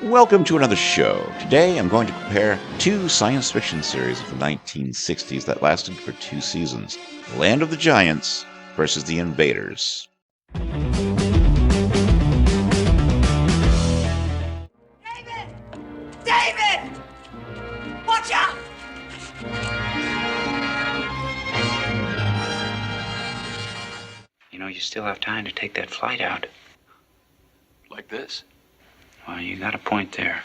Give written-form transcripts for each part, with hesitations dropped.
Welcome to another show. Today I'm going to compare two science fiction series of the 1960s that lasted for 2 seasons. Land of the Giants versus the Invaders. David! David! Watch out! You know, you still have time to take that flight out. Like this? Well, you got a point there.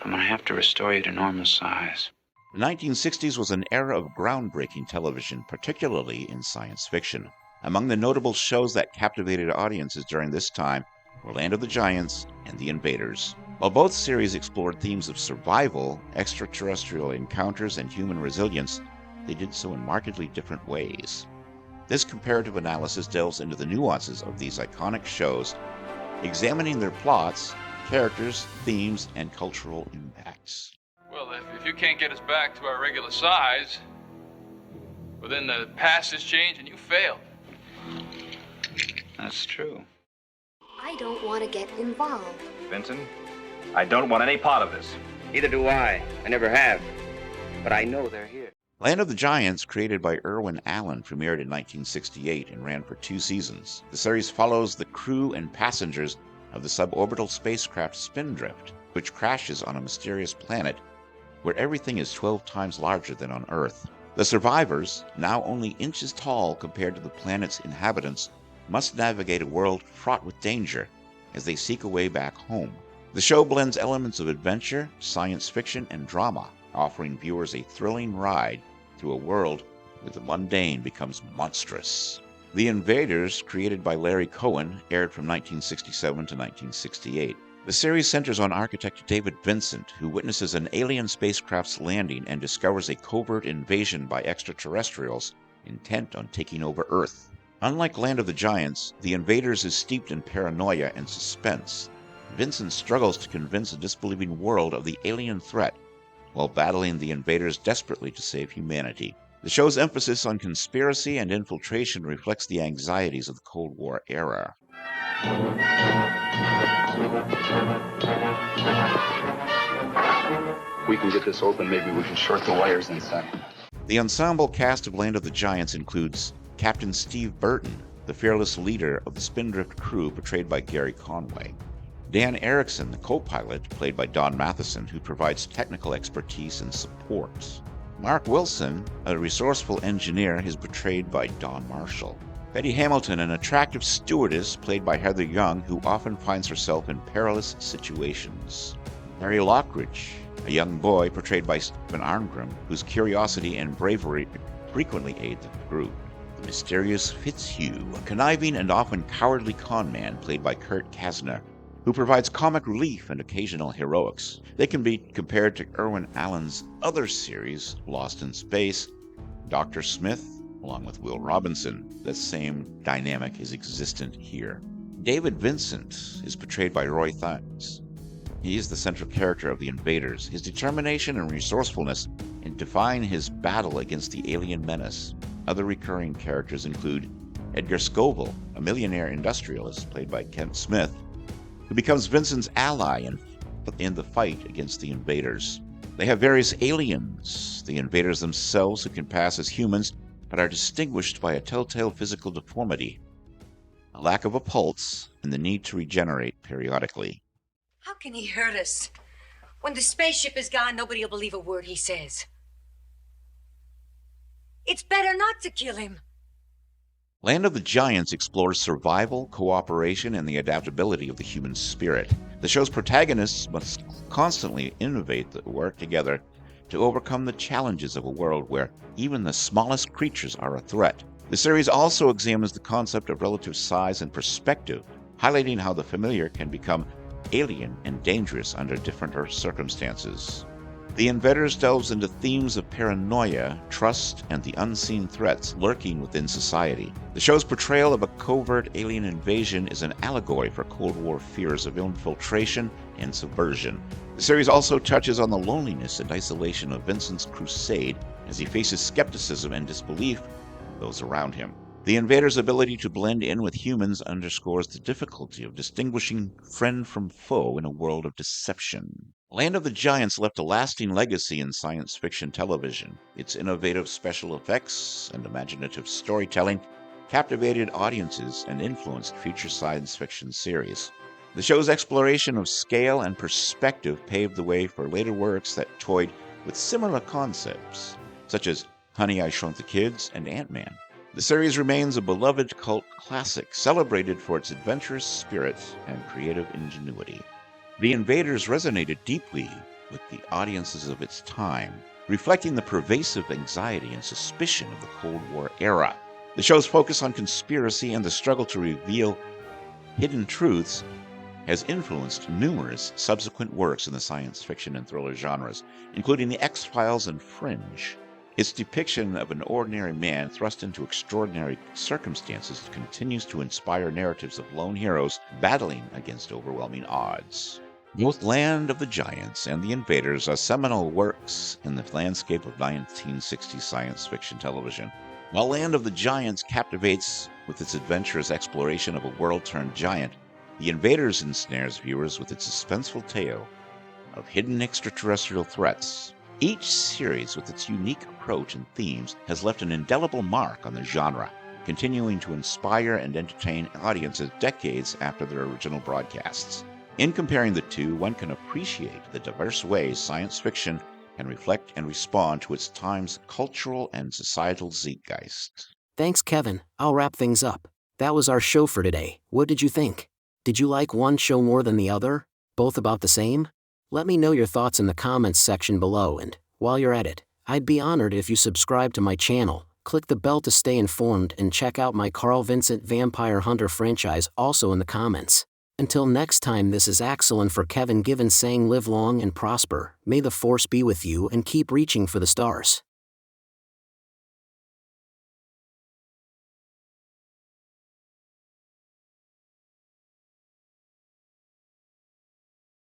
I'm gonna have to restore you to normal size. The 1960s was an era of groundbreaking television, particularly in science fiction. Among the notable shows that captivated audiences during this time were Land of the Giants and The Invaders. While both series explored themes of survival, extraterrestrial encounters, and human resilience, they did so in markedly different ways. This comparative analysis delves into the nuances of these iconic shows, examining their plots, characters, themes, and cultural impacts. Well, if you can't get us back to our regular size, well, then the past has changed and you failed. That's true. I don't want to get involved. Vincent, I don't want any part of this. Neither do I. I never have. But I know they're here. Land of the Giants, created by Irwin Allen, premiered in 1968 and ran for 2 seasons. The series follows the crew and passengers of the suborbital spacecraft Spindrift, which crashes on a mysterious planet where everything is 12 times larger than on Earth. The survivors, now only inches tall compared to the planet's inhabitants, must navigate a world fraught with danger as they seek a way back home. The show blends elements of adventure, science fiction, and drama, offering viewers a thrilling ride through a world where the mundane becomes monstrous. The Invaders, created by Larry Cohen, aired from 1967 to 1968. The series centers on architect David Vincent, who witnesses an alien spacecraft's landing and discovers a covert invasion by extraterrestrials intent on taking over Earth. Unlike Land of the Giants, The Invaders is steeped in paranoia and suspense. Vincent struggles to convince a disbelieving world of the alien threat, while battling the invaders desperately to save humanity. The show's emphasis on conspiracy and infiltration reflects the anxieties of the Cold War era. We can get this open, maybe we can short the wires inside. The ensemble cast of Land of the Giants includes Captain Steve Burton, the fearless leader of the Spindrift crew portrayed by Gary Conway. Dan Erickson, the co-pilot, played by Don Matheson, who provides technical expertise and support. Mark Wilson, a resourceful engineer, is portrayed by Don Marshall. Betty Hamilton, an attractive stewardess, played by Heather Young, who often finds herself in perilous situations. Mary Lockridge, a young boy portrayed by Stephen Arngrim, whose curiosity and bravery frequently aid the crew. The mysterious Fitzhugh, a conniving and often cowardly conman, played by Kurt Kasner, who provides comic relief and occasional heroics. They can be compared to Irwin Allen's other series, Lost in Space, Dr. Smith, along with Will Robinson. The same dynamic is existent here. David Vincent is portrayed by Roy Thames. He is the central character of The Invaders. His determination and resourcefulness define his battle against the alien menace. Other recurring characters include Edgar Scoville, a millionaire industrialist played by Kent Smith, who becomes Vincent's ally in the fight against the invaders. They have various aliens, the invaders themselves, who can pass as humans but are distinguished by a telltale physical deformity, a lack of a pulse, and the need to regenerate periodically. How can he hurt us? When the spaceship is gone, nobody will believe a word he says. It's better not to kill him. Land of the Giants explores survival, cooperation, and the adaptability of the human spirit. The show's protagonists must constantly innovate and work together to overcome the challenges of a world where even the smallest creatures are a threat. The series also examines the concept of relative size and perspective, highlighting how the familiar can become alien and dangerous under different circumstances. The Invaders delves into themes of paranoia, trust, and the unseen threats lurking within society. The show's portrayal of a covert alien invasion is an allegory for Cold War fears of infiltration and subversion. The series also touches on the loneliness and isolation of Vincent's crusade as he faces skepticism and disbelief from those around him. The Invaders' ability to blend in with humans underscores the difficulty of distinguishing friend from foe in a world of deception. Land of the Giants left a lasting legacy in science fiction television. Its innovative special effects and imaginative storytelling captivated audiences and influenced future science fiction series. The show's exploration of scale and perspective paved the way for later works that toyed with similar concepts, such as Honey, I Shrunk the Kids and Ant-Man. The series remains a beloved cult classic, celebrated for its adventurous spirit and creative ingenuity. The Invaders resonated deeply with the audiences of its time, reflecting the pervasive anxiety and suspicion of the Cold War era. The show's focus on conspiracy and the struggle to reveal hidden truths has influenced numerous subsequent works in the science fiction and thriller genres, including The X-Files and Fringe. Its depiction of an ordinary man thrust into extraordinary circumstances continues to inspire narratives of lone heroes battling against overwhelming odds. Both Land of the Giants and The Invaders are seminal works in the landscape of 1960s science fiction television. While Land of the Giants captivates with its adventurous exploration of a world turned giant, The Invaders ensnares viewers with its suspenseful tale of hidden extraterrestrial threats. Each series, with its unique approach and themes, has left an indelible mark on the genre, continuing to inspire and entertain audiences decades after their original broadcasts. In comparing the two, one can appreciate the diverse ways science fiction can reflect and respond to its time's cultural and societal zeitgeist. Thanks, Kevin. I'll wrap things up. That was our show for today. What did you think? Did you like one show more than the other? Both about the same? Let me know your thoughts in the comments section below, and while you're at it, I'd be honored if you subscribe to my channel, click the bell to stay informed, and check out my Carl Vincent Vampire Hunter franchise also in the comments. Until next time, this is Axel and for Kevin Given saying live long and prosper, may the force be with you and keep reaching for the stars.